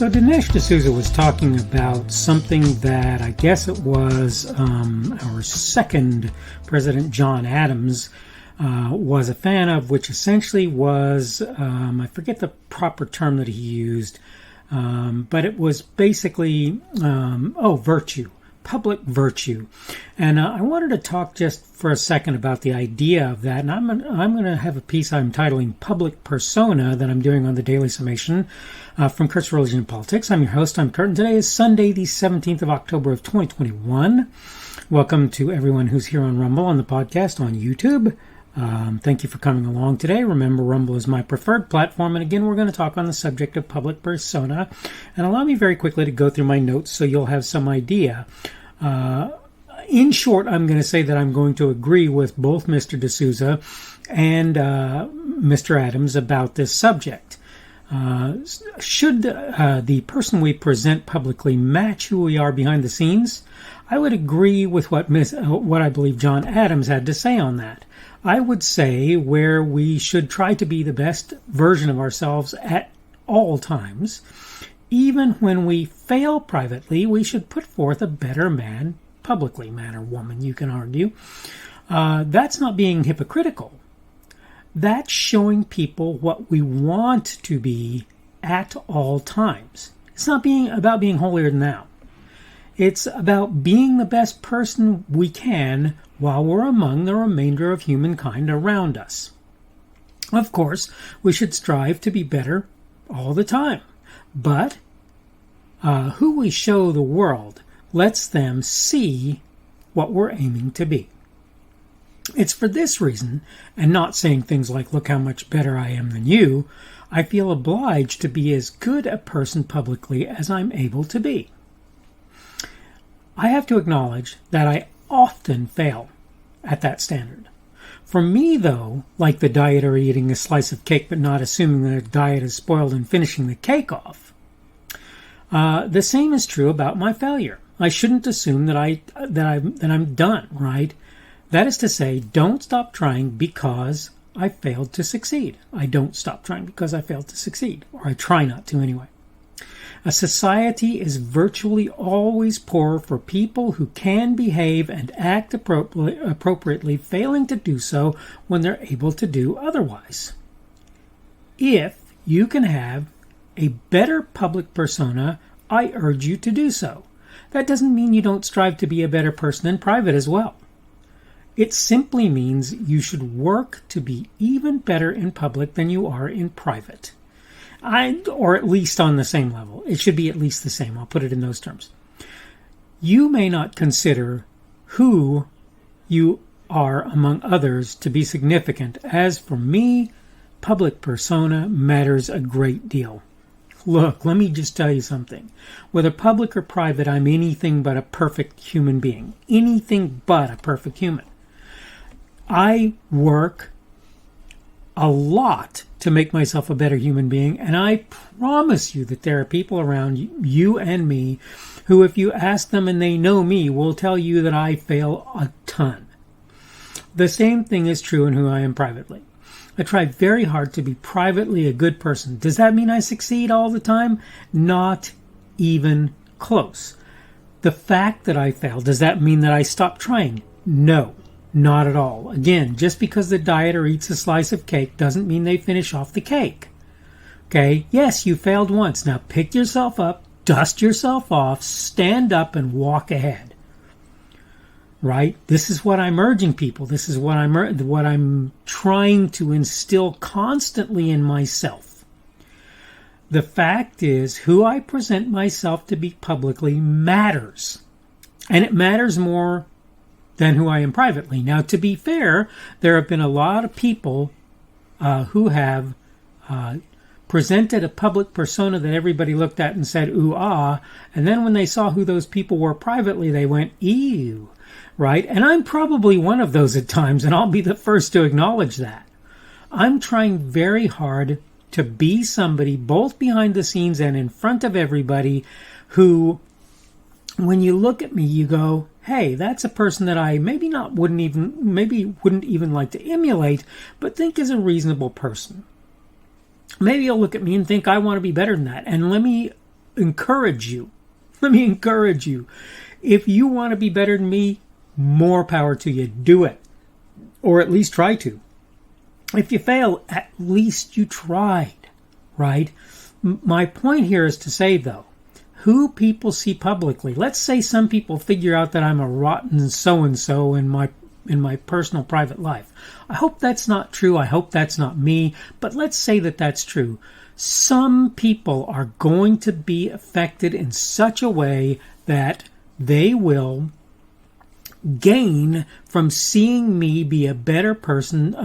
So Dinesh D'Souza was talking about something that I guess it was our second President John Adams was a fan of, which essentially was, I forget the proper term that he used, but it was basically, virtue. Public virtue. And I wanted to talk just for a second about the idea of that. And I'm going to have a piece I'm titling Public Persona that I'm doing on the Daily Summation from Kurt's Religion and Politics. I'm your host. I'm Kurt, and today is Sunday, the 17th of October of 2021. Welcome to everyone who's here on Rumble, on the podcast, on YouTube. Thank you for coming along today. Remember, Rumble is my preferred platform, and again, we're going to talk on the subject of public persona. And allow me very quickly to go through my notes so you'll have some idea. In short, I'm going to say that I'm going to agree with both Mr. D'Souza and Mr. Adams about this subject. Should the person we present publicly match who we are behind the scenes? I would agree with what I believe John Adams had to say on that. I would say where we should try to be the best version of ourselves at all times. Even when we fail privately, we should put forth a better man publicly, man or woman, you can argue. That's not being hypocritical. That's showing people what we want to be at all times. It's not about being holier than thou. It's about being the best person we can while we're among the remainder of humankind around us. Of course, we should strive to be better all the time. But who we show the world lets them see what we're aiming to be. It's for this reason, and not saying things like, look how much better I am than you, I feel obliged to be as good a person publicly as I'm able to be. I have to acknowledge that I often fail at that standard. For me, though, like the dieter eating a slice of cake but not assuming the diet is spoiled and finishing the cake off, the same is true about my failure. I shouldn't assume that I'm done, right? That is to say, don't stop trying because I failed to succeed. I don't stop trying because I failed to succeed, or I try not to anyway. A society is virtually always poor for people who can behave and act appropriately, failing to do so when they're able to do otherwise. If you can have a better public persona, I urge you to do so. That doesn't mean you don't strive to be a better person in private as well. It simply means you should work to be even better in public than you are in private. Or at least on the same level. It should be at least the same. I'll put it in those terms. You may not consider who you are among others to be significant. As for me, public persona matters a great deal. Look, let me just tell you something. Whether public or private, I'm anything but a perfect human being. Anything but a perfect human. I work a lot to make myself a better human being, and I promise you that there are people around you and me who, if you ask them and they know me, will tell you that I fail a ton. The same thing is true in who I am privately. I try very hard to be privately a good person. Does that mean I succeed all the time? Not even close. The fact that I fail, does that mean that I stop trying? No. Not at all. Again, just because the dieter eats a slice of cake doesn't mean they finish off the cake. Okay? Yes, you failed once. Now pick yourself up, dust yourself off, stand up, and walk ahead. Right? This is what I'm urging people. This is what I'm trying to instill constantly in myself. The fact is, who I present myself to be publicly matters. And it matters more than who I am privately. Now, to be fair, there have been a lot of people who have presented a public persona that everybody looked at and said, ooh, ah, and then when they saw who those people were privately, they went, ew, right? And I'm probably one of those at times, and I'll be the first to acknowledge that. I'm trying very hard to be somebody, both behind the scenes and in front of everybody, who, when you look at me, you go, hey, that's a person that I wouldn't even like to emulate, but think is a reasonable person. Maybe you'll look at me and think I want to be better than that. And let me encourage you. Let me encourage you. If you want to be better than me, more power to you. Do it. Or at least try to. If you fail, at least you tried, right? My point here is to say, though, who people see publicly. Let's say some people figure out that I'm a rotten so-and-so in my personal private life. I hope that's not true. I hope that's not me. But let's say that that's true. Some people are going to be affected in such a way that they will gain from seeing me be a better person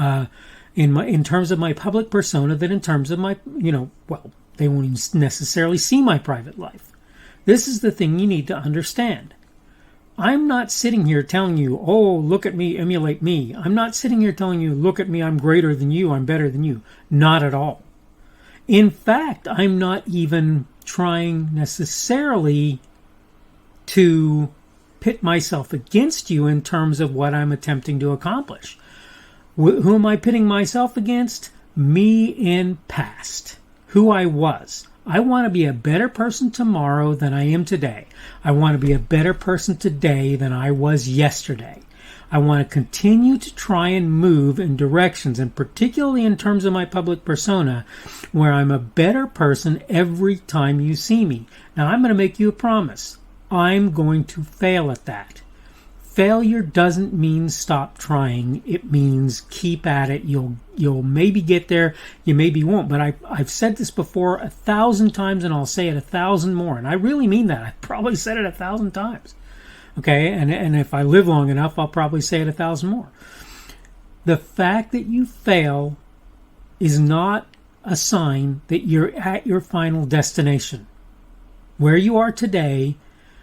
in terms of my public persona than in terms of my, they won't even necessarily see my private life. This is the thing you need to understand. I'm not sitting here telling you, oh, look at me, emulate me. I'm not sitting here telling you, look at me, I'm greater than you, I'm better than you. Not at all. In fact, I'm not even trying necessarily to pit myself against you in terms of what I'm attempting to accomplish. Who am I pitting myself against? Me in past. Who I was. I want to be a better person tomorrow than I am today. I want to be a better person today than I was yesterday. I want to continue to try and move in directions, and particularly in terms of my public persona, where I'm a better person every time you see me. Now, I'm going to make you a promise. I'm going to fail at that. Failure doesn't mean stop trying. It means keep at it. You'll maybe get there. You maybe won't. But I've said this before 1,000 times, and I'll say it 1,000 more. And I really mean that. I've probably said it 1,000 times. Okay? And if I live long enough, I'll probably say it 1,000 more. The fact that you fail is not a sign that you're at your final destination. Where you are today,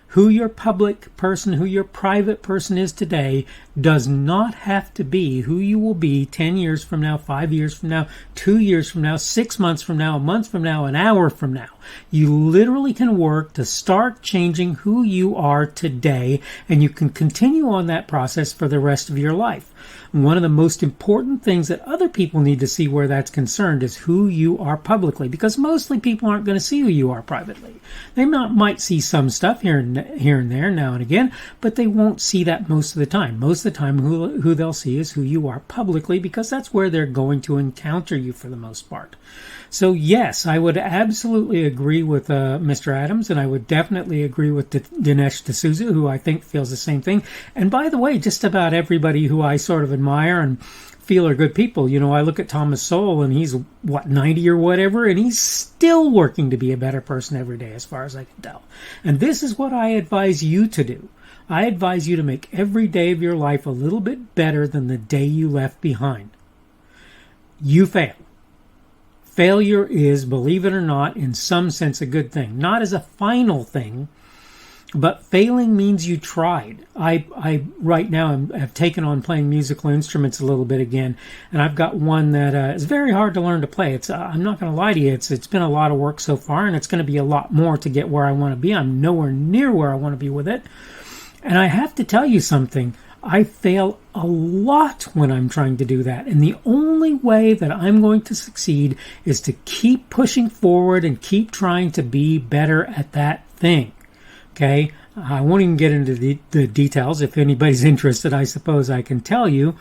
who your public person, who your private person is today, does not have to be who you will be 10 years from now, 5 years from now, 2 years from now, 6 months from now, a month from now, an hour from now. You literally can work to start changing who you are today, and you can continue on that process for the rest of your life. One of the most important things that other people need to see where that's concerned is who you are publicly, because mostly people aren't going to see who you are privately. They might see some stuff here and there, now and again, but they won't see that most of the time. Most of the time, who they'll see is who you are publicly, because that's where they're going to encounter you for the most part. So yes, I would absolutely agree with Mr. Adams, and I would definitely agree with Dinesh D'Souza, who I think feels the same thing. And by the way, just about everybody who I sort of admire and feel are good people. I look at Thomas Sowell, and he's, 90 or whatever, and he's still working to be a better person every day, as far as I can tell. And this is what I advise you to do. I advise you to make every day of your life a little bit better than the day you left behind. You fail. Failure is, believe it or not, in some sense a good thing. Not as a final thing, but failing means you tried. I right now have taken on playing musical instruments a little bit again, and I've got one that is very hard to learn to play. It's I'm not going to lie to you, it's been a lot of work so far, and it's going to be a lot more to get where I want to be. I'm nowhere near where I want to be with it. And I have to tell you something. I fail a lot when I'm trying to do that. And the only way that I'm going to succeed is to keep pushing forward and keep trying to be better at that thing. Okay? I won't even get into the details. If anybody's interested, I suppose I can tell you.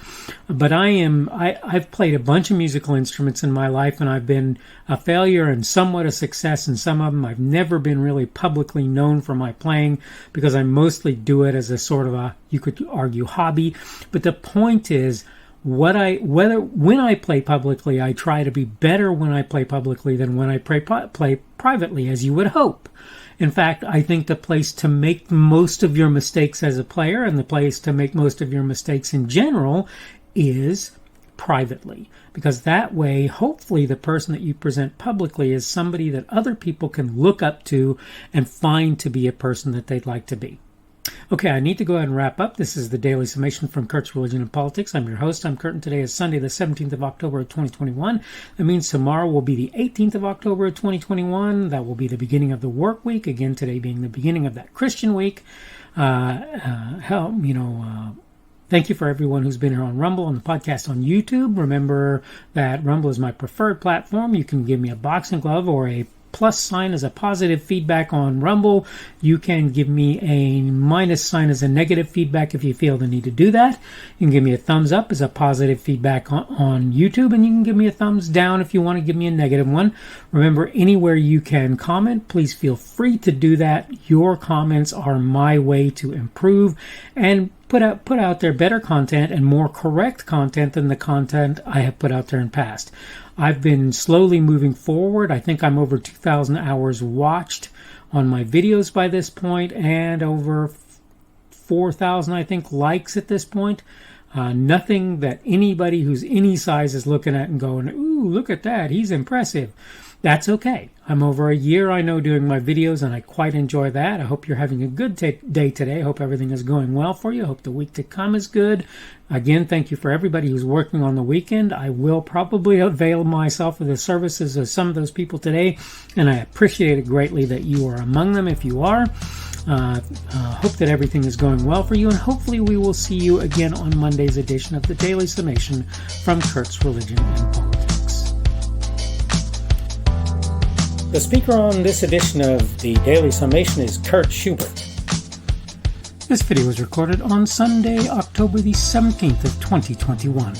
But I've played a bunch of musical instruments in my life, and I've been a failure and somewhat a success in some of them. I've never been really publicly known for my playing, because I mostly do it as a sort of you could argue, hobby. But the point is, when I play publicly, I try to be better when I play publicly than when I play privately, as you would hope. In fact, I think the place to make most of your mistakes as a player, and the place to make most of your mistakes in general, is privately. Because that way, hopefully, the person that you present publicly is somebody that other people can look up to and find to be a person that they'd like to be. Okay, I need to go ahead and wrap up. This is the Daily Summation from Kurt's Religion and Politics. I'm your host. I'm Kurt, and today is Sunday, the 17th of October of 2021. That means tomorrow will be the 18th of October of 2021. That will be the beginning of the work week. Again, today being the beginning of that Christian week. Thank you for everyone who's been here on Rumble and the podcast on YouTube. Remember that Rumble is my preferred platform. You can give me a boxing glove or a plus sign as a positive feedback on Rumble. You can give me a minus sign as a negative feedback if you feel the need to do that. You can give me a thumbs up as a positive feedback on YouTube, and you can give me a thumbs down if you want to give me a negative one. Remember, anywhere you can comment, please feel free to do that. Your comments are my way to improve and put out there better content and more correct content than the content I have put out there in past. I've been slowly moving forward. I think I'm over 2,000 hours watched on my videos by this point, and over 4,000, I think, likes at this point. Nothing that anybody who's any size is looking at and going, ooh, look at that, he's impressive. That's okay. I'm over a year, I know, doing my videos, and I quite enjoy that. I hope you're having a good day today. I hope everything is going well for you. I hope the week to come is good. Again, thank you for everybody who's working on the weekend. I will probably avail myself of the services of some of those people today, and I appreciate it greatly that you are among them if you are. Hope that everything is going well for you, and hopefully we will see you again on Monday's edition of the Daily Summation from Kurt's Religion and Politics. The speaker on this edition of the Daily Summation is Kurt Schubert. This video was recorded on Sunday, October the 17th of 2021.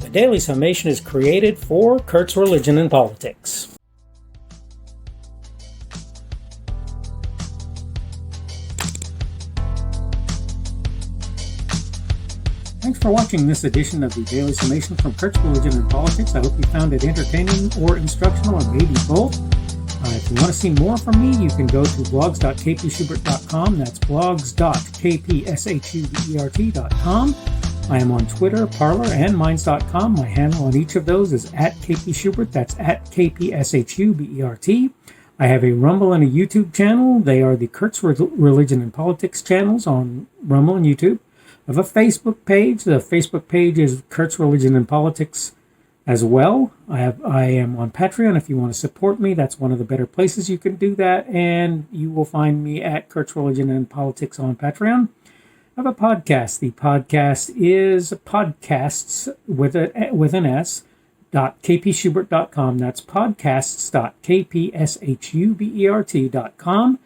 The Daily Summation is created for Kurt's Religion and Politics. Thanks for watching this edition of the Daily Summation from Kurt's Religion and Politics. I hope you found it entertaining or instructional, or maybe both. If you want to see more from me, you can go to blogs.kpschubert.com. That's blogs.kpschubert.com. I am on Twitter, Parler, and Minds.com. My handle on each of those is @kpschubert. That's @kpschubert. I have a Rumble and a YouTube channel. They are the Kurt's Religion and Politics channels on Rumble and YouTube. I have a Facebook page. The Facebook page is Kurt's Religion and Politics as well. I am on Patreon. If you want to support me, that's one of the better places you can do that. And you will find me at Kurt's Religion and Politics on Patreon. I have a podcast. The podcast is podcasts with an S, .kpschubert.com. That's podcasts.kpschubert.com.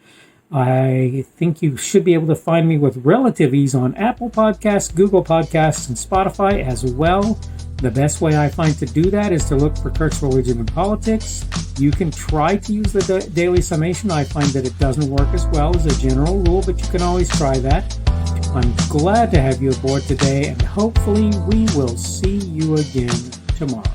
I think you should be able to find me with relative ease on Apple Podcasts, Google Podcasts, and Spotify as well. The best way I find to do that is to look for Kurt's Religion and Politics. You can try to use the Daily Summation. I find that it doesn't work as well as a general rule, but you can always try that. I'm glad to have you aboard today, and hopefully we will see you again tomorrow.